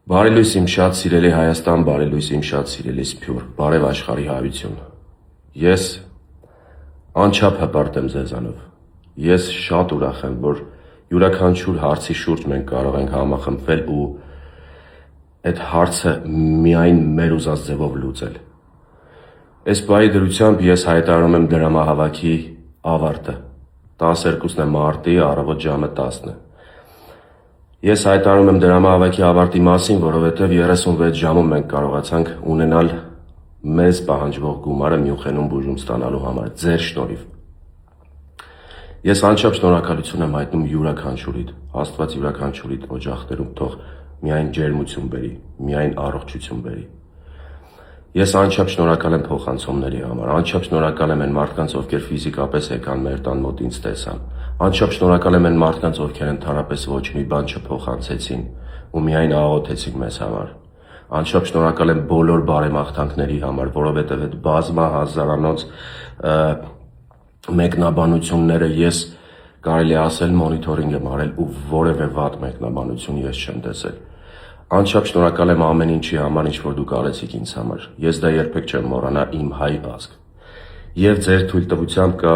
Բարելույս իմ շատ սիրելի Հայաստան, բարելույս իմ շատ սիրելի Սփյուռ, բարև աշխարհի հայություն։ Ես անչափ հպարտ եմ ձեզանով։ Ես շատ ուրախ եմ, որ յուրաքանչյուր հարցի շուրջ մենք կարող ենք համախմբվել ու այդ հարցը միայն մեր ուզած ձևով լուծել։ Այս բայի դրությամբ ես հայտարարում եմ դրամահավաքի ավարտը։ 12-ն է մարտի, առավոտ ժամը 10-ն է։ Ես հայտարարում եմ դրամահավաքի ավարտի մասին, որովհետև 36 ժամում մենք կարողացանք ունենալ մեզ պահանջվող գումարը Մյունխենում բուժում ստանալու համար, ձեր շնորհիվ։ Ես անչափ շնորհակալություն եմ հայտնում յուրաքանչյուրիդ, Աստված յուրաքանչյուրիդ օջախներում թող միայն ջերմություն բերի, միայն առողջություն բերի։ Ես անչափ շնորհակալ եմ փոխանցումների համար, անչափ շնորհակալ եմ այն մարդկանց, ովքեր ֆիզիկապես եկան մեր տան մոտ ինձ տեսան, անչափ շնորհակալ եմ այն մարդկանց, ովքեր ընդհանրապես ոչ մի բան չփոխանցեցին ու միայն աղոթեցին մեզ համար։ Անչափ շնորհակալ եմ բոլոր բարեմաղթանքների համար, որովհետև այդ բազմահազարանոց մեկնաբանությունները ես կարելի ասել մոնիթորինգ եմ արել ու որևէ վատ մեկնաբանություն ես չեմ տեսել։ Անչափ շնորհակալ եմ ամեն ինչի համար, ինչ որ դուք արեցիք ինձ համար։ Ես դա երբեք չեմ մոռանա, իմ հայ ազգ։ Եվ ձեր թույլտվությամբ կա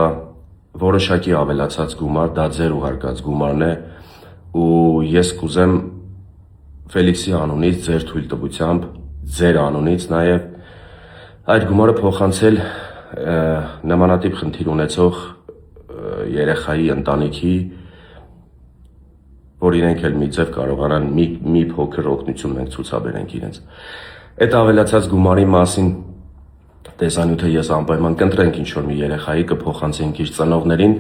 որոշակի ավելացած գումար, դա ձեր ուղարկած գումարն է, ու ես կուզեմ Ֆելիքսի անունից, ձեր թույլտվությամբ, ձեր անունից նաև այդ գումարը փոխանցել նմանատիպ խնդիր ունեցող երեխայի ընտանիքի, որ իրենք էլ մի ձև կարողանան մի փոքր օգնություն մենք ցուցաբերենք իրենց։ Այդ ավելացած գումարի մասին տեսանյութը ես անպայման կընտրենք ինչ-որ մի երեխայի, կփոխանցենք իր ծնողներին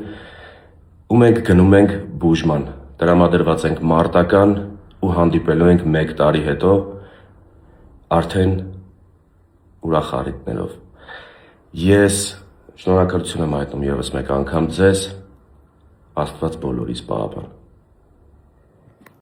ու մենք գնում ենք բուժման, տրամադրված ենք մարտական ու հանդիպելու ենք 1 տարի հետո արդեն ուրախ առիթներով։ Ես շնորհակալություն եմ հայտնում ևս մեկ անգամ ձեզ, Աստված բոլորիս պահապան։